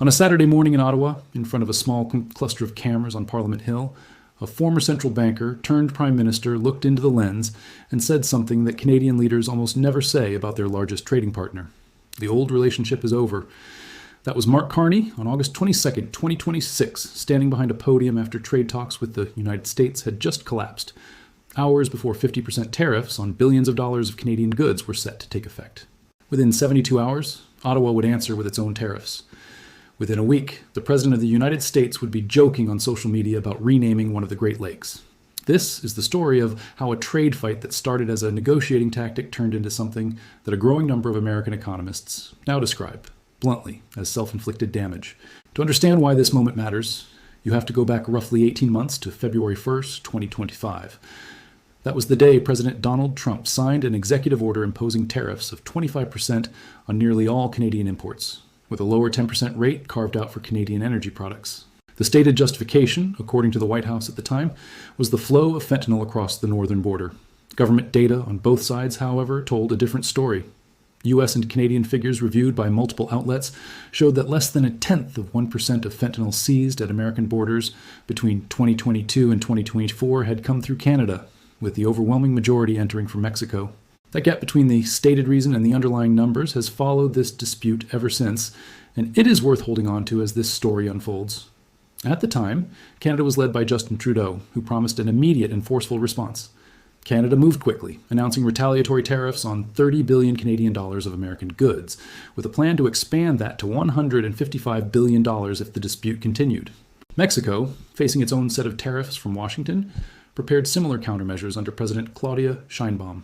On a Saturday morning in Ottawa, in front of a small cluster of cameras on Parliament Hill, a former central banker turned prime minister looked into the lens and said something that Canadian leaders almost never say about their largest trading partner. The old relationship is over. That was Mark Carney on August 22nd, 2026, standing behind a podium after trade talks with the United States had just collapsed, hours before 50% tariffs on billions of dollars of Canadian goods were set to take effect. Within 72 hours, Ottawa would answer with its own tariffs. Within a week, the President of the United States would be joking on social media about renaming one of the Great Lakes. This is the story of how a trade fight that started as a negotiating tactic turned into something that a growing number of American economists now describe, bluntly, as self-inflicted damage. To understand why this moment matters, you have to go back roughly 18 months to February 1st, 2025. That was the day President Donald Trump signed an executive order imposing tariffs of 25% on nearly all Canadian imports, with a lower 10% rate carved out for Canadian energy products. The stated justification, according to the White House at the time, was the flow of fentanyl across the northern border. Government data on both sides, however, told a different story. U.S. and Canadian figures reviewed by multiple outlets showed that less than 1/10 of 1% of fentanyl seized at American borders between 2022 and 2024 had come through Canada, with the overwhelming majority entering from Mexico. That gap between the stated reason and the underlying numbers has followed this dispute ever since, and it is worth holding on to as this story unfolds. At the time, Canada was led by Justin Trudeau, who promised an immediate and forceful response. Canada moved quickly, announcing retaliatory tariffs on 30 billion Canadian dollars of American goods, with a plan to expand that to $155 billion if the dispute continued. Mexico, facing its own set of tariffs from Washington, prepared similar countermeasures under President Claudia Sheinbaum.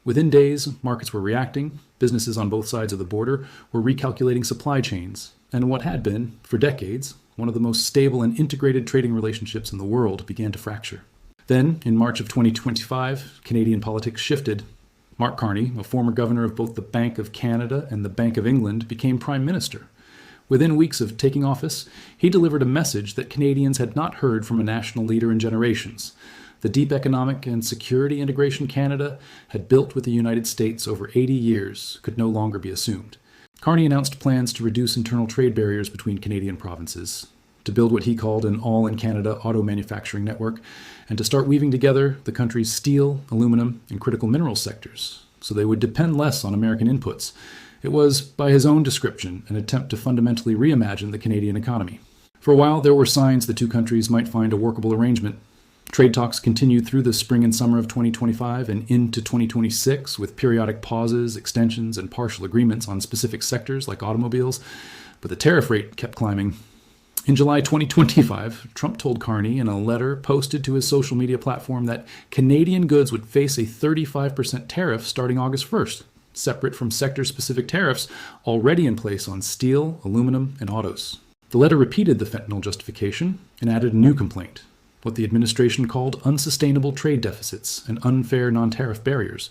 Within days, markets were reacting, businesses on both sides of the border were recalculating supply chains, and what had been, for decades, one of the most stable and integrated trading relationships in the world began to fracture. Then, in March of 2025, Canadian politics shifted. Mark Carney, a former governor of both the Bank of Canada and the Bank of England, became prime minister. Within weeks of taking office, he delivered a message that Canadians had not heard from a national leader in generations. The deep economic and security integration Canada had built with the United States over 80 years could no longer be assumed. Carney announced plans to reduce internal trade barriers between Canadian provinces, to build what he called an all-in-Canada auto manufacturing network, and to start weaving together the country's steel, aluminum, and critical mineral sectors, so they would depend less on American inputs. It was, by his own description, an attempt to fundamentally reimagine the Canadian economy. For a while, there were signs the two countries might find a workable arrangement. Trade talks continued through the spring and summer of 2025 and into 2026, with periodic pauses, extensions, and partial agreements on specific sectors like automobiles, but the tariff rate kept climbing. In July 2025, Trump told Carney in a letter posted to his social media platform that Canadian goods would face a 35% tariff starting August 1st, separate from sector-specific tariffs already in place on steel, aluminum, and autos. The letter repeated the fentanyl justification and added a new complaint, what the administration called unsustainable trade deficits and unfair non-tariff barriers.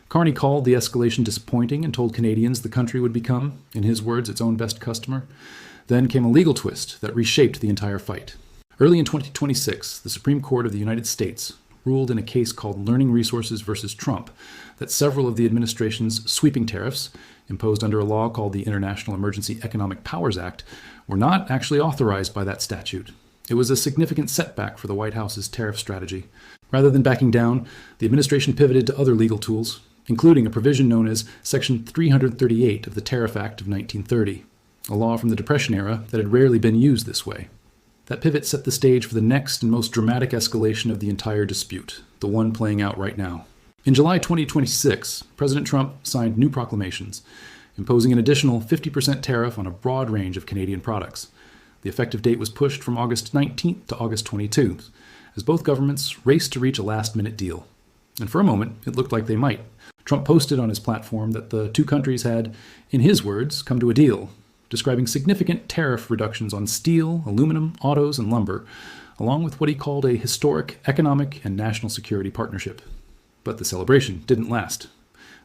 Carney called the escalation disappointing and told Canadians the country would become, in his words, its own best customer. Then came a legal twist that reshaped the entire fight. Early in 2026, the Supreme Court of the United States ruled in a case called Learning Resources versus Trump that several of the administration's sweeping tariffs, imposed under a law called the International Emergency Economic Powers Act, were not actually authorized by that statute. It was a significant setback for the White House's tariff strategy. Rather than backing down, the administration pivoted to other legal tools, including a provision known as Section 338 of the Tariff Act of 1930. A law from the Depression era that had rarely been used this way. That pivot set the stage for the next and most dramatic escalation of the entire dispute, the one playing out right now. In July 2026, President Trump signed new proclamations, imposing an additional 50% tariff on a broad range of Canadian products. The effective date was pushed from August 19th to August 22nd, as both governments raced to reach a last-minute deal. And for a moment, it looked like they might. Trump posted on his platform that the two countries had, in his words, come to a deal, describing significant tariff reductions on steel, aluminum, autos, and lumber, along with what he called a historic economic and national security partnership. But the celebration didn't last.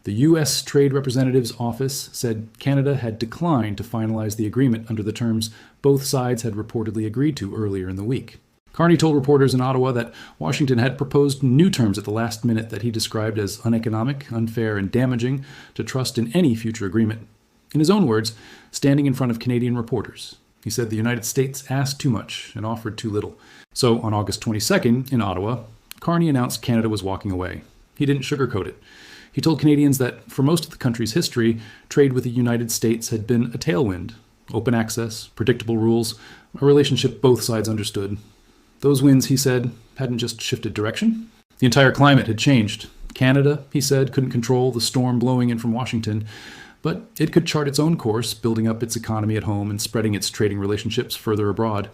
The U.S. Trade Representative's office said Canada had declined to finalize the agreement under the terms both sides had reportedly agreed to earlier in the week. Carney told reporters in Ottawa that Washington had proposed new terms at the last minute that he described as uneconomic, unfair, and damaging to trust in any future agreement. In his own words, standing in front of Canadian reporters, He said the United States asked too much and offered too little. So on August 22nd in Ottawa, Carney announced Canada was walking away. He didn't sugarcoat it. He told Canadians that for most of the country's history, trade with the United States had been a tailwind. Open access, predictable rules, a relationship both sides understood. Those winds, he said, hadn't just shifted direction. The entire climate had changed. Canada, he said, couldn't control the storm blowing in from Washington, but it could chart its own course, building up its economy at home and spreading its trading relationships further abroad.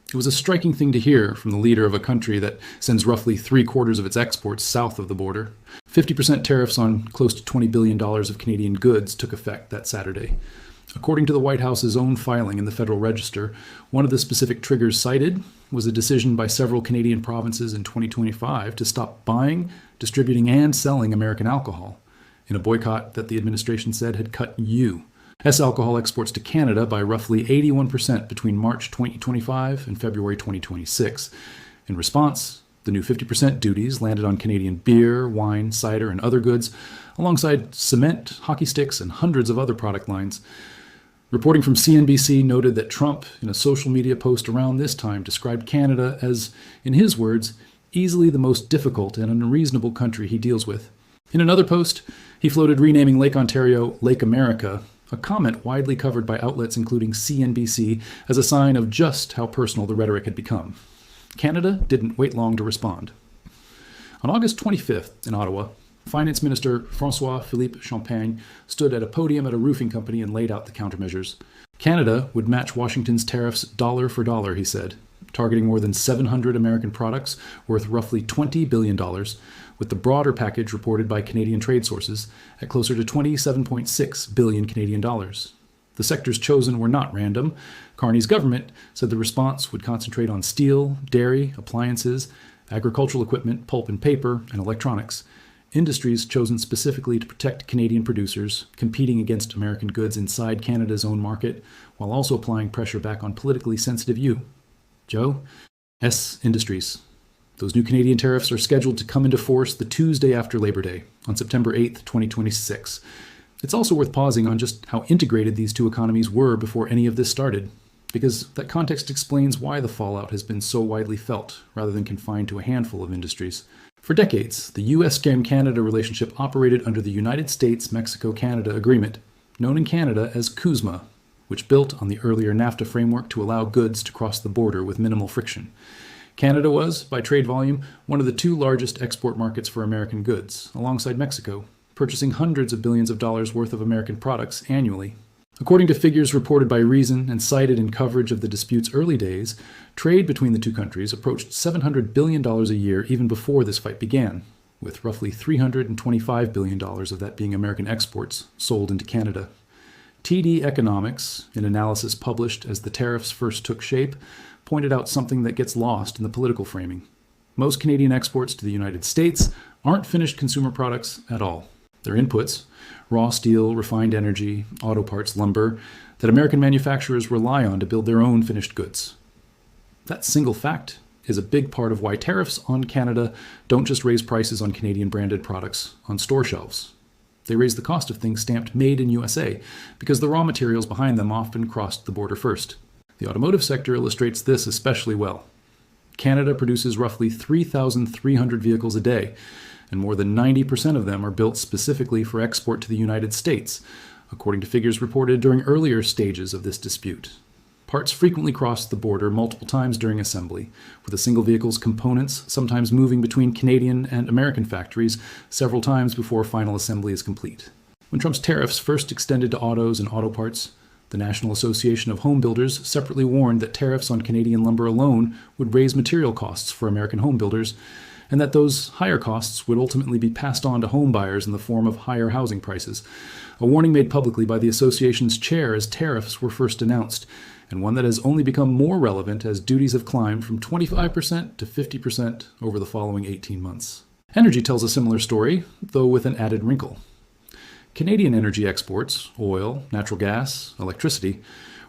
It was a striking thing to hear from the leader of a country that sends roughly 3/4 of its exports south of the border. 50% tariffs on close to $20 billion of Canadian goods took effect that Saturday. According to the White House's own filing in the Federal Register, one of the specific triggers cited was a decision by several Canadian provinces in 2025 to stop buying, distributing, and selling American alcohol, in a boycott that the administration said had cut U.S. alcohol exports to Canada by roughly 81% between March 2025 and February 2026. In response, the new 50% duties landed on Canadian beer, wine, cider, and other goods, alongside cement, hockey sticks, and hundreds of other product lines. Reporting from CNBC noted that Trump, in a social media post around this time, described Canada as, in his words, easily the most difficult and unreasonable country he deals with. In another post, he floated renaming Lake Ontario Lake America, a comment widely covered by outlets including CNBC as a sign of just how personal the rhetoric had become. Canada didn't wait long to respond. On August 25th in Ottawa, Finance Minister François-Philippe Champagne stood at a podium at a roofing company and laid out the countermeasures. Canada would match Washington's tariffs dollar for dollar, he said, targeting more than 700 American products worth roughly $20 billion, with the broader package reported by Canadian trade sources at closer to 27.6 billion Canadian dollars. The sectors chosen were not random. Carney's government said the response would concentrate on steel, dairy, appliances, agricultural equipment, pulp and paper, and electronics. Industries chosen specifically to protect Canadian producers, competing against American goods inside Canada's own market, while also applying pressure back on politically sensitive U.S. industries. Those new Canadian tariffs are scheduled to come into force the Tuesday after Labor Day, on September 8th, 2026. It's also worth pausing on just how integrated these two economies were before any of this started, because that context explains why the fallout has been so widely felt, rather than confined to a handful of industries. For decades, the U.S. and Canada relationship operated under the United States-Mexico-Canada Agreement, known in Canada as CUSMA, which built on the earlier NAFTA framework to allow goods to cross the border with minimal friction. Canada was, by trade volume, one of the two largest export markets for American goods, alongside Mexico, purchasing hundreds of billions of dollars worth of American products annually. According to figures reported by Reason and cited in coverage of the dispute's early days, trade between the two countries approached $700 billion a year even before this fight began, with roughly $325 billion of that being American exports sold into Canada. TD Economics, in analysis published as the tariffs first took shape, pointed out something that gets lost in the political framing. Most Canadian exports to the United States aren't finished consumer products at all. They're inputs, raw steel, refined energy, auto parts, lumber, that American manufacturers rely on to build their own finished goods. That single fact is a big part of why tariffs on Canada don't just raise prices on Canadian branded products on store shelves. They raise the cost of things stamped Made in USA because the raw materials behind them often crossed the border first. The automotive sector illustrates this especially well. Canada produces roughly 3,300 vehicles a day, and more than 90% of them are built specifically for export to the United States, according to figures reported during earlier stages of this dispute. Parts frequently cross the border multiple times during assembly, with a single vehicle's components sometimes moving between Canadian and American factories several times before final assembly is complete. When Trump's tariffs first extended to autos and auto parts, the National Association of Home Builders separately warned that tariffs on Canadian lumber alone would raise material costs for American home builders, and that those higher costs would ultimately be passed on to home buyers in the form of higher housing prices, a warning made publicly by the association's chair as tariffs were first announced, and one that has only become more relevant as duties have climbed from 25% to 50% over the following 18 months. Energy tells a similar story, though with an added wrinkle. Canadian energy exports, oil, natural gas, electricity,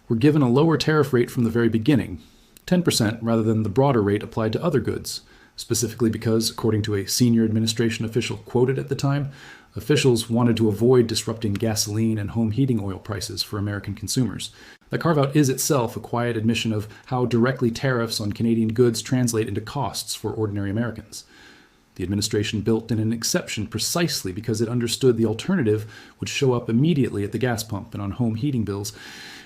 were given a lower tariff rate from the very beginning, 10% rather than the broader rate applied to other goods, specifically because, according to a senior administration official quoted at the time, Officials wanted to avoid disrupting gasoline and home heating oil prices for American consumers. The carve-out is itself a quiet admission of how directly tariffs on Canadian goods translate into costs for ordinary Americans. The administration built in an exception precisely because it understood the alternative would show up immediately at the gas pump and on home heating bills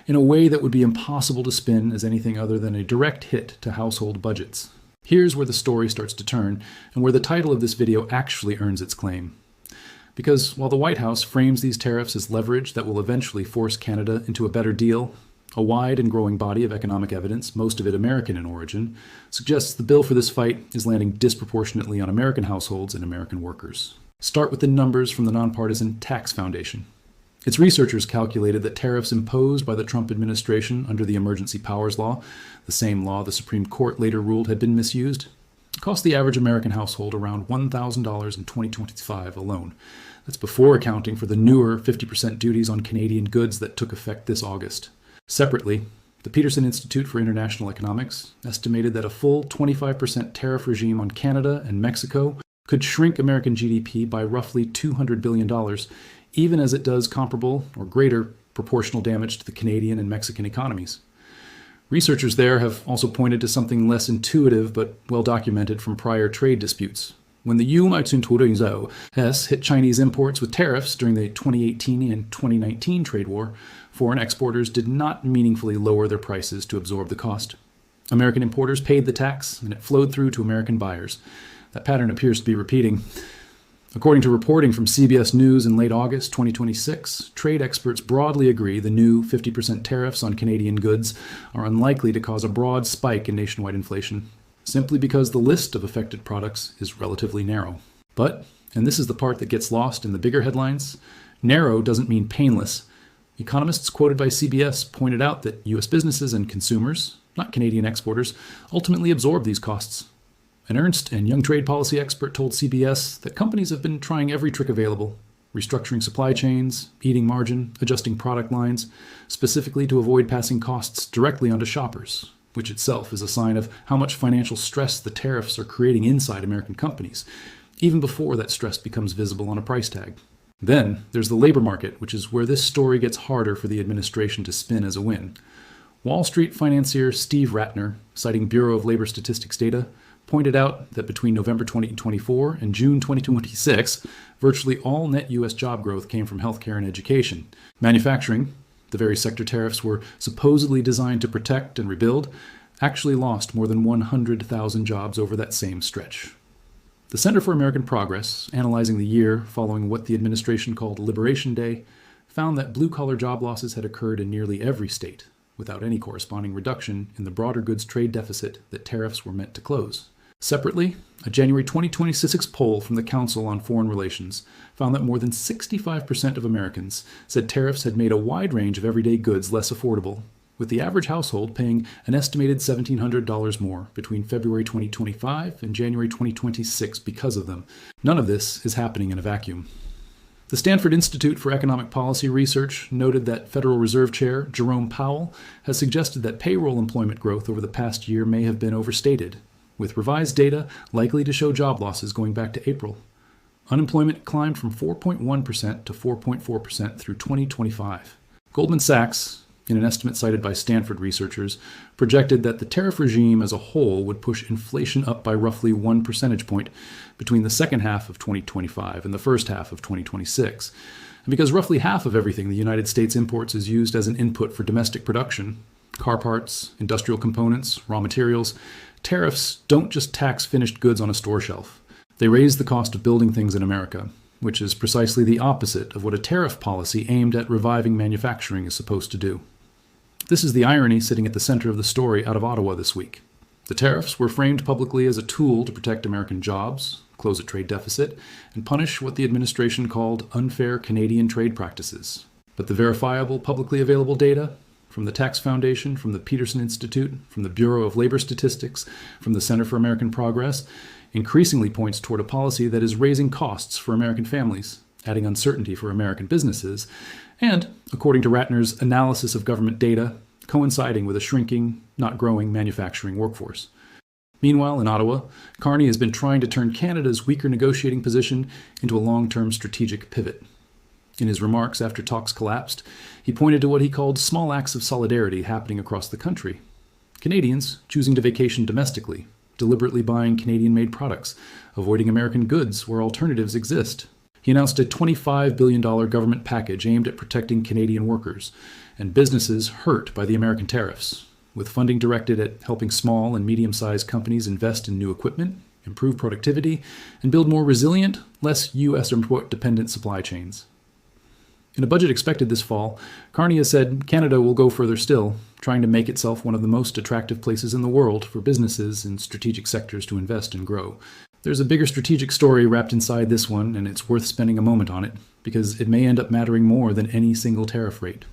in a way that would be impossible to spin as anything other than a direct hit to household budgets. Here's where the story starts to turn, and where the title of this video actually earns its claim. Because while the White House frames these tariffs as leverage that will eventually force Canada into a better deal, a wide and growing body of economic evidence, most of it American in origin, suggests the bill for this fight is landing disproportionately on American households and American workers. Start with the numbers from the nonpartisan Tax Foundation. Its researchers calculated that tariffs imposed by the Trump administration under the Emergency Powers Law, the same law the Supreme Court later ruled had been misused, cost the average American household around $1,000 in 2025 alone. That's before accounting for the newer 50% duties on Canadian goods that took effect this August. Separately, the Peterson Institute for International Economics estimated that a full 25% tariff regime on Canada and Mexico could shrink American GDP by roughly $200 billion, even as it does comparable or greater proportional damage to the Canadian and Mexican economies. Researchers there have also pointed to something less intuitive but well documented from prior trade disputes. When the U.S. hit Chinese imports with tariffs during the 2018 and 2019 trade war, foreign exporters did not meaningfully lower their prices to absorb the cost. American importers paid the tax, and it flowed through to American buyers. That pattern appears to be repeating. According to reporting from CBS News in late August 2026, trade experts broadly agree the new 50% tariffs on Canadian goods are unlikely to cause a broad spike in nationwide inflation, simply because the list of affected products is relatively narrow. But, and this is the part that gets lost in the bigger headlines, narrow doesn't mean painless. Economists quoted by CBS pointed out that U.S. businesses and consumers, not Canadian exporters, ultimately absorb these costs. An Ernst and Young trade policy expert told CBS that companies have been trying every trick available, restructuring supply chains, eating margin, adjusting product lines, specifically to avoid passing costs directly onto shoppers, which itself is a sign of how much financial stress the tariffs are creating inside American companies, even before that stress becomes visible on a price tag. Then there's the labor market, which is where this story gets harder for the administration to spin as a win. Wall Street financier Steve Ratner, citing Bureau of Labor Statistics data, pointed out that between November 2024 and June 2026, virtually all net U.S. job growth came from healthcare and education. Manufacturing, the very sector tariffs were supposedly designed to protect and rebuild, actually lost more than 100,000 jobs over that same stretch. The Center for American Progress, analyzing the year following what the administration called Liberation Day, found that blue-collar job losses had occurred in nearly every state, without any corresponding reduction in the broader goods trade deficit that tariffs were meant to close. Separately, a January 2026 poll from the Council on Foreign Relations found that more than 65% of Americans said tariffs had made a wide range of everyday goods less affordable, with the average household paying an estimated $1,700 more between February 2025 and January 2026 because of them. None of this is happening in a vacuum. The Stanford Institute for Economic Policy Research noted that Federal Reserve Chair Jerome Powell has suggested that payroll employment growth over the past year may have been overstated, with revised data likely to show job losses going back to April. Unemployment climbed from 4.1% to 4.4% through 2025. Goldman Sachs, in an estimate cited by Stanford researchers, projected that the tariff regime as a whole would push inflation up by roughly 1 percentage point between the second half of 2025 and the first half of 2026. And because roughly half of everything the United States imports is used as an input for domestic production, car parts, industrial components, raw materials, tariffs don't just tax finished goods on a store shelf. They raise the cost of building things in America, which is precisely the opposite of what a tariff policy aimed at reviving manufacturing is supposed to do. This is the irony sitting at the center of the story out of Ottawa this week. The tariffs were framed publicly as a tool to protect American jobs, close a trade deficit, and punish what the administration called unfair Canadian trade practices. But the verifiable, publicly available data from the Tax Foundation, from the Peterson Institute, from the Bureau of Labor Statistics, from the Center for American Progress, increasingly points toward a policy that is raising costs for American families, adding uncertainty for American businesses, and, according to Ratner's analysis of government data, coinciding with a shrinking, not growing manufacturing workforce. Meanwhile, in Ottawa, Carney has been trying to turn Canada's weaker negotiating position into a long-term strategic pivot. In his remarks after talks collapsed, he pointed to what he called small acts of solidarity happening across the country. Canadians choosing to vacation domestically, deliberately buying Canadian-made products, avoiding American goods where alternatives exist. He announced a $25 billion government package aimed at protecting Canadian workers and businesses hurt by the American tariffs, with funding directed at helping small and medium-sized companies invest in new equipment, improve productivity, and build more resilient, less U.S. import-dependent supply chains. In a budget expected this fall, Carney has said Canada will go further still, trying to make itself one of the most attractive places in the world for businesses in strategic sectors to invest and grow. There's a bigger strategic story wrapped inside this one, and it's worth spending a moment on it, because it may end up mattering more than any single tariff rate.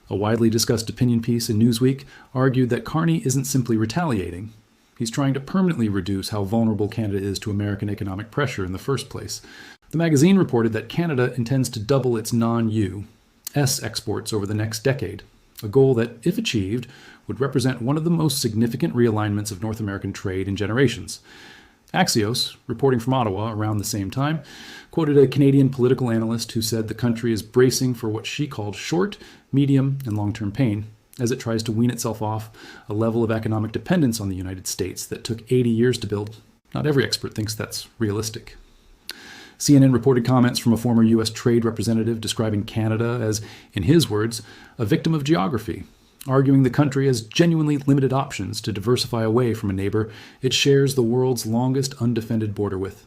A widely discussed opinion piece in Newsweek argued that Carney isn't simply retaliating. He's trying to permanently reduce how vulnerable Canada is to American economic pressure in the first place. The magazine reported that Canada intends to double its non-U.S. exports over the next decade, a goal that, if achieved, would represent one of the most significant realignments of North American trade in generations. Axios, reporting from Ottawa around the same time, quoted a Canadian political analyst who said the country is bracing for what she called short, medium, and long-term pain as it tries to wean itself off a level of economic dependence on the United States that took 80 years to build. Not every expert thinks that's realistic. CNN reported comments from a former U.S. trade representative describing Canada as, in his words, a victim of geography, arguing the country has genuinely limited options to diversify away from a neighbor it shares the world's longest undefended border with.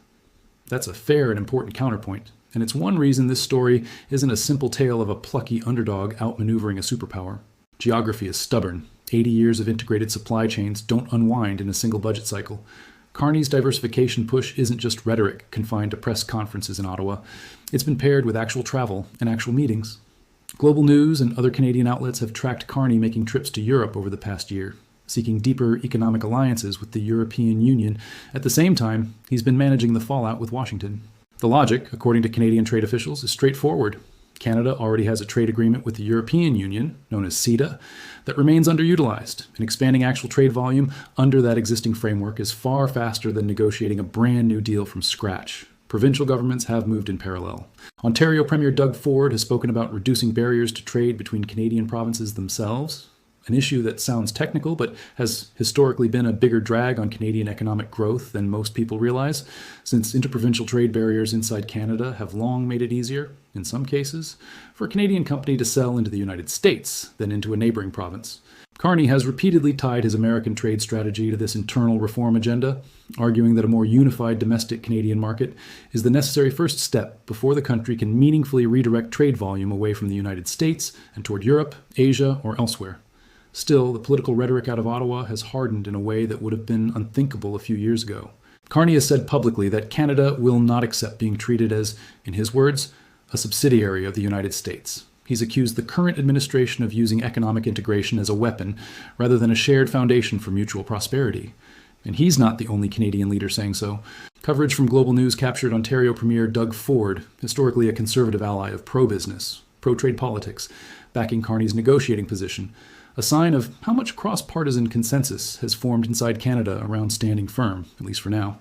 That's a fair and important counterpoint, and it's one reason this story isn't a simple tale of a plucky underdog outmaneuvering a superpower. Geography is stubborn. 80 years of integrated supply chains don't unwind in a single budget cycle. Carney's diversification push isn't just rhetoric confined to press conferences in Ottawa. It's been paired with actual travel and actual meetings. Global news and other Canadian outlets have tracked Carney making trips to Europe over the past year, seeking deeper economic alliances with the European Union. At the same time, he's been managing the fallout with Washington. The logic, according to Canadian trade officials, is straightforward. Canada already has a trade agreement with the European Union, known as CETA, that remains underutilized, and expanding actual trade volume under that existing framework is far faster than negotiating a brand new deal from scratch. Provincial governments have moved in parallel. Ontario Premier Doug Ford has spoken about reducing barriers to trade between Canadian provinces themselves, an issue that sounds technical but has historically been a bigger drag on Canadian economic growth than most people realize, since interprovincial trade barriers inside Canada have long made it easier, in some cases, for a Canadian company to sell into the United States than into a neighboring province. Carney has repeatedly tied his American trade strategy to this internal reform agenda, arguing that a more unified domestic Canadian market is the necessary first step before the country can meaningfully redirect trade volume away from the United States and toward Europe, Asia, or elsewhere. Still, the political rhetoric out of Ottawa has hardened in a way that would have been unthinkable a few years ago. Carney has said publicly that Canada will not accept being treated as, in his words, a subsidiary of the United States. He's accused the current administration of using economic integration as a weapon rather than a shared foundation for mutual prosperity. And he's not the only Canadian leader saying so. Coverage from Global News captured Ontario Premier Doug Ford, historically a conservative ally of pro-business, pro-trade politics, backing Carney's negotiating position, a sign of how much cross-partisan consensus has formed inside Canada around standing firm, at least for now.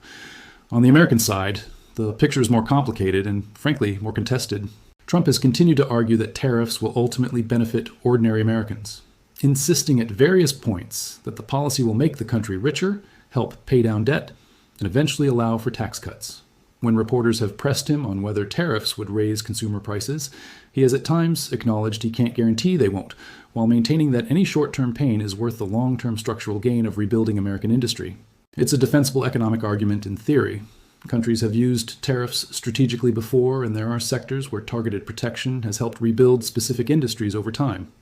On the American side, the picture is more complicated and, frankly, more contested. Trump has continued to argue that tariffs will ultimately benefit ordinary Americans, insisting at various points that the policy will make the country richer, help pay down debt, and eventually allow for tax cuts. When reporters have pressed him on whether tariffs would raise consumer prices, he has at times acknowledged he can't guarantee they won't, while maintaining that any short-term pain is worth the long-term structural gain of rebuilding American industry. It's a defensible economic argument in theory. Countries have used tariffs strategically before, and there are sectors where targeted protection has helped rebuild specific industries over time.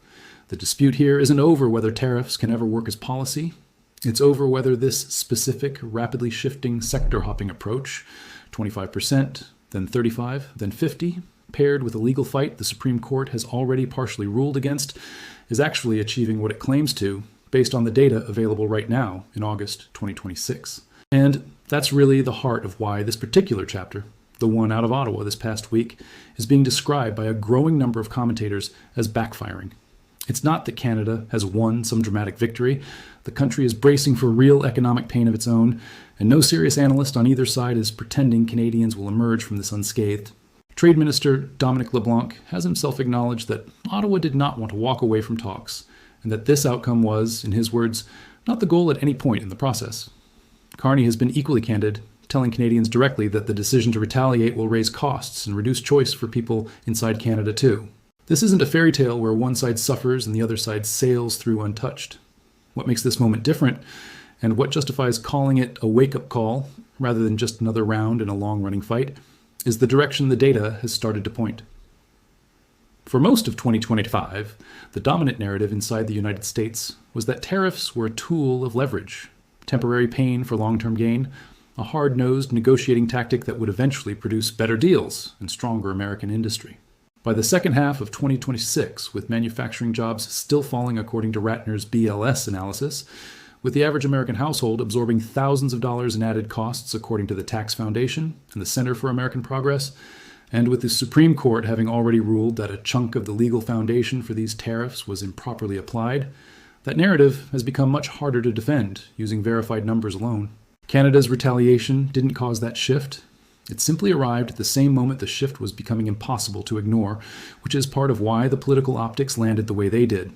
The dispute here isn't over whether tariffs can ever work as policy. It's over whether this specific, rapidly shifting sector-hopping approach, 25%, then 35%, then 50%, paired with a legal fight the Supreme Court has already partially ruled against, is actually achieving what it claims to, based on the data available right now in August 2026. And that's really the heart of why this particular chapter, the one out of Ottawa this past week, is being described by a growing number of commentators as backfiring. It's not that Canada has won some dramatic victory. The country is bracing for real economic pain of its own, and no serious analyst on either side is pretending Canadians will emerge from this unscathed. Trade Minister Dominic LeBlanc has himself acknowledged that Ottawa did not want to walk away from talks, and that this outcome was, in his words, not the goal at any point in the process. Carney has been equally candid, telling Canadians directly that the decision to retaliate will raise costs and reduce choice for people inside Canada too. This isn't a fairy tale where one side suffers and the other side sails through untouched. What makes this moment different, and what justifies calling it a wake-up call rather than just another round in a long-running fight, is the direction the data has started to point. For most of 2025, the dominant narrative inside the United States was that tariffs were a tool of leverage, temporary pain for long-term gain, a hard-nosed negotiating tactic that would eventually produce better deals and stronger American industry. By the second half of 2026, with manufacturing jobs still falling according to Ratner's BLS analysis, with the average American household absorbing thousands of dollars in added costs according to the Tax Foundation and the Center for American Progress, and with the Supreme Court having already ruled that a chunk of the legal foundation for these tariffs was improperly applied, that narrative has become much harder to defend using verified numbers alone. Canada's retaliation didn't cause that shift. It simply arrived at the same moment the shift was becoming impossible to ignore, which is part of why the political optics landed the way they did.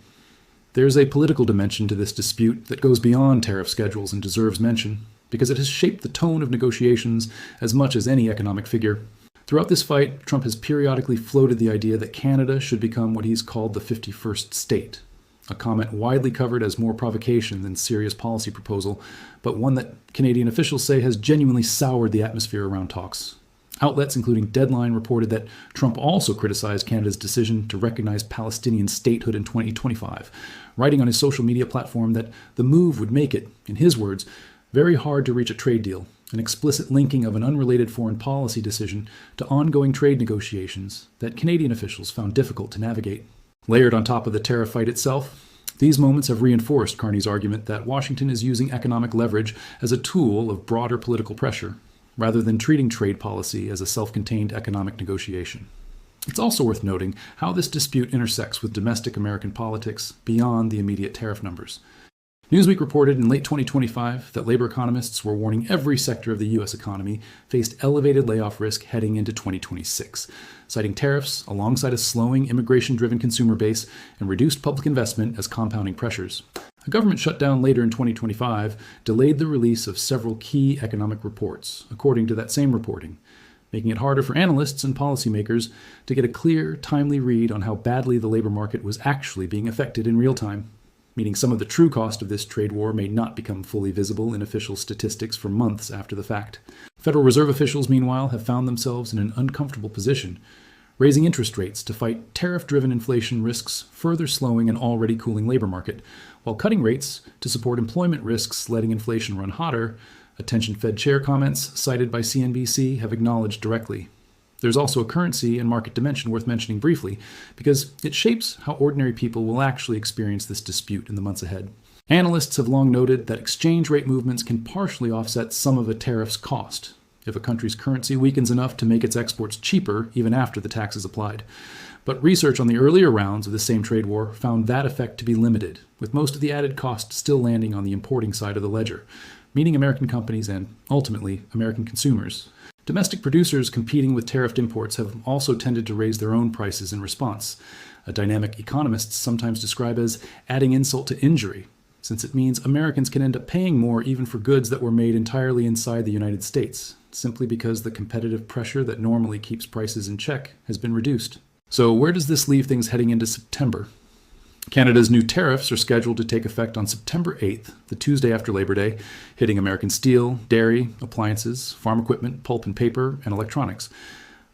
There's a political dimension to this dispute that goes beyond tariff schedules and deserves mention, because it has shaped the tone of negotiations as much as any economic figure. Throughout this fight, Trump has periodically floated the idea that Canada should become what he's called the 51st state, a comment widely covered as more provocation than serious policy proposal, but one that Canadian officials say has genuinely soured the atmosphere around talks. Outlets including Deadline reported that Trump also criticized Canada's decision to recognize Palestinian statehood in 2025, writing on his social media platform that the move would make it, in his words, very hard to reach a trade deal, an explicit linking of an unrelated foreign policy decision to ongoing trade negotiations that Canadian officials found difficult to navigate. Layered on top of the tariff fight itself, these moments have reinforced Carney's argument that Washington is using economic leverage as a tool of broader political pressure, rather than treating trade policy as a self-contained economic negotiation. It's also worth noting how this dispute intersects with domestic American politics beyond the immediate tariff numbers. Newsweek reported in late 2025 that labor economists were warning every sector of the U.S. economy faced elevated layoff risk heading into 2026, citing tariffs alongside a slowing immigration-driven consumer base and reduced public investment as compounding pressures. A government shutdown later in 2025 delayed the release of several key economic reports, according to that same reporting, making it harder for analysts and policymakers to get a clear, timely read on how badly the labor market was actually being affected in real time, meaning some of the true cost of this trade war may not become fully visible in official statistics for months after the fact. Federal Reserve officials, meanwhile, have found themselves in an uncomfortable position, raising interest rates to fight tariff-driven inflation risks, further slowing an already cooling labor market, while cutting rates to support employment risks letting inflation run hotter. Attention Fed chair comments cited by CNBC have acknowledged directly. There's also a currency and market dimension worth mentioning briefly, because it shapes how ordinary people will actually experience this dispute in the months ahead. Analysts have long noted that exchange rate movements can partially offset some of a tariff's cost, if a country's currency weakens enough to make its exports cheaper even after the tax is applied. But research on the earlier rounds of the same trade war found that effect to be limited, with most of the added cost still landing on the importing side of the ledger, meaning American companies and, ultimately, American consumers. Domestic producers competing with tariffed imports have also tended to raise their own prices in response, a dynamic economists sometimes describe as adding insult to injury, since it means Americans can end up paying more even for goods that were made entirely inside the United States, simply because the competitive pressure that normally keeps prices in check has been reduced. So where does this leave things heading into September? Canada's new tariffs are scheduled to take effect on September 8th, the Tuesday after Labor Day, hitting American steel, dairy, appliances, farm equipment, pulp and paper, and electronics.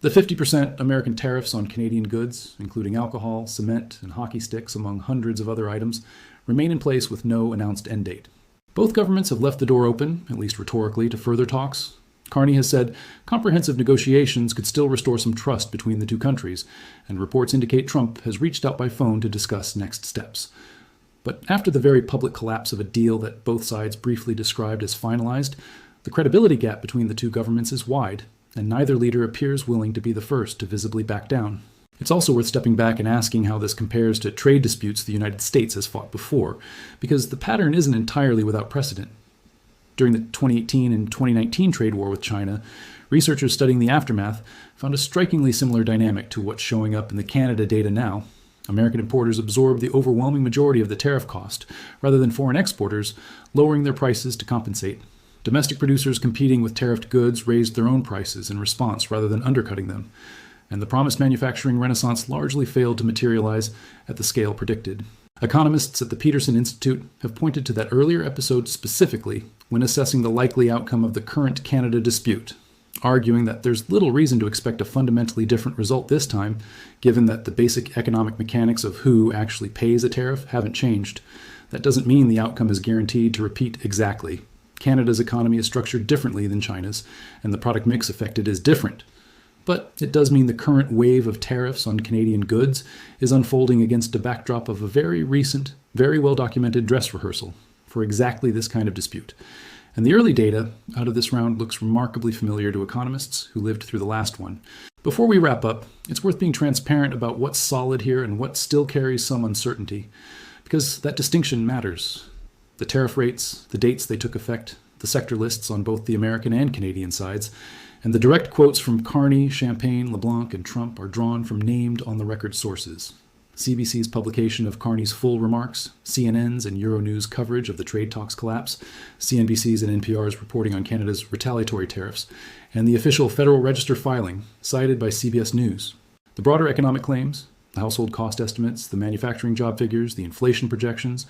The 50% American tariffs on Canadian goods, including alcohol, cement, and hockey sticks, among hundreds of other items, remain in place with no announced end date. Both governments have left the door open, at least rhetorically, to further talks. Carney has said comprehensive negotiations could still restore some trust between the two countries, and reports indicate Trump has reached out by phone to discuss next steps. But after the very public collapse of a deal that both sides briefly described as finalized, the credibility gap between the two governments is wide, and neither leader appears willing to be the first to visibly back down. It's also worth stepping back and asking how this compares to trade disputes the United States has fought before, because the pattern isn't entirely without precedent. During the 2018 and 2019 trade war with China, researchers studying the aftermath found a strikingly similar dynamic to what's showing up in the Canada data now. American importers absorbed the overwhelming majority of the tariff cost, rather than foreign exporters lowering their prices to compensate. Domestic producers competing with tariffed goods raised their own prices in response rather than undercutting them, and the promised manufacturing renaissance largely failed to materialize at the scale predicted. Economists at the Peterson Institute have pointed to that earlier episode specifically when assessing the likely outcome of the current Canada dispute, arguing that there's little reason to expect a fundamentally different result this time, given that the basic economic mechanics of who actually pays a tariff haven't changed. That doesn't mean the outcome is guaranteed to repeat exactly. Canada's economy is structured differently than China's, and the product mix affected is different. But it does mean the current wave of tariffs on Canadian goods is unfolding against a backdrop of a very recent, very well-documented dress rehearsal for exactly this kind of dispute. And the early data out of this round looks remarkably familiar to economists who lived through the last one. Before we wrap up, it's worth being transparent about what's solid here and what still carries some uncertainty, because that distinction matters. The tariff rates, the dates they took effect, the sector lists on both the American and Canadian sides, and the direct quotes from Carney, Champagne, LeBlanc, and Trump are drawn from named on-the-record sources. CBC's publication of Carney's full remarks, CNN's and Euronews' coverage of the trade talks collapse, CNBC's and NPR's reporting on Canada's retaliatory tariffs, and the official Federal Register filing cited by CBS News. The broader economic claims, the household cost estimates, the manufacturing job figures, the inflation projections,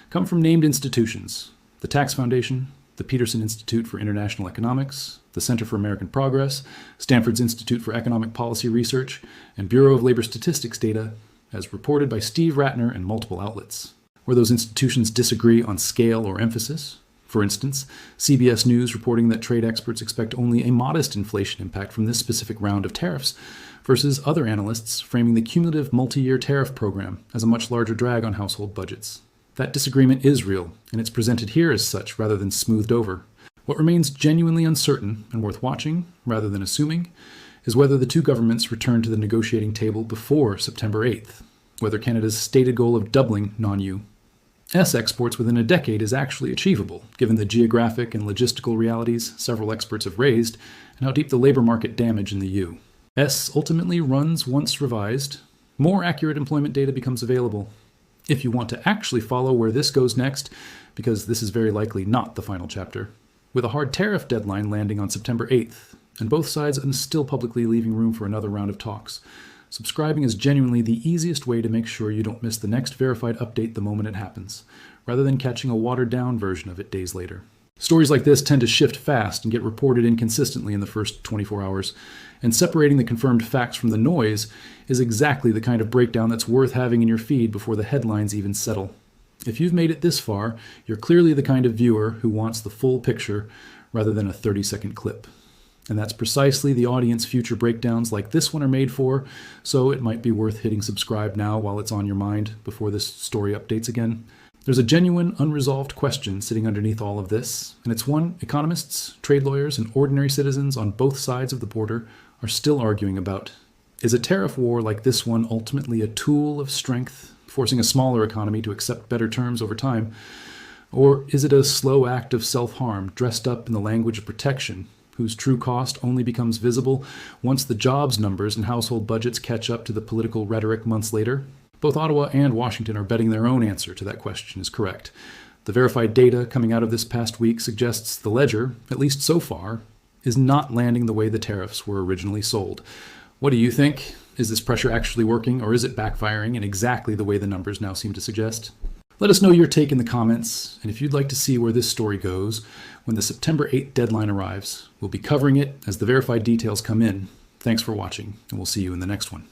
come from named institutions: the Tax Foundation, the Peterson Institute for International Economics, the Center for American Progress, Stanford's Institute for Economic Policy Research, and Bureau of Labor Statistics data, as reported by Steve Ratner and multiple outlets. Where those institutions disagree on scale or emphasis, for instance, CBS News reporting that trade experts expect only a modest inflation impact from this specific round of tariffs, versus other analysts framing the cumulative multi-year tariff program as a much larger drag on household budgets. That disagreement is real, and it's presented here as such rather than smoothed over. What remains genuinely uncertain and worth watching, rather than assuming, is whether the two governments return to the negotiating table before September 8th, whether Canada's stated goal of doubling non-U.S. exports within a decade is actually achievable, given the geographic and logistical realities several experts have raised, and how deep the labor market damage in the U.S. ultimately runs once revised, more accurate employment data becomes available. If you want to actually follow where this goes next, because this is very likely not the final chapter, with a hard tariff deadline landing on September 8th, and both sides are still publicly leaving room for another round of talks, subscribing is genuinely the easiest way to make sure you don't miss the next verified update the moment it happens, rather than catching a watered-down version of it days later. Stories like this tend to shift fast and get reported inconsistently in the first 24 hours, and separating the confirmed facts from the noise is exactly the kind of breakdown that's worth having in your feed before the headlines even settle. If you've made it this far, you're clearly the kind of viewer who wants the full picture rather than a 30-second clip. And that's precisely the audience future breakdowns like this one are made for, so it might be worth hitting subscribe now while it's on your mind before this story updates again. There's a genuine, unresolved question sitting underneath all of this, and it's one economists, trade lawyers, and ordinary citizens on both sides of the border are still arguing about. Is a tariff war like this one ultimately a tool of strength, forcing a smaller economy to accept better terms over time? Or is it a slow act of self-harm dressed up in the language of protection, whose true cost only becomes visible once the jobs numbers and household budgets catch up to the political rhetoric months later? Both Ottawa and Washington are betting their own answer to that question is correct. The verified data coming out of this past week suggests the ledger, at least so far, is not landing the way the tariffs were originally sold. What do you think? Is this pressure actually working, or is it backfiring in exactly the way the numbers now seem to suggest? Let us know your take in the comments, and if you'd like to see where this story goes when the September 8th deadline arrives, we'll be covering it as the verified details come in. Thanks for watching, and we'll see you in the next one.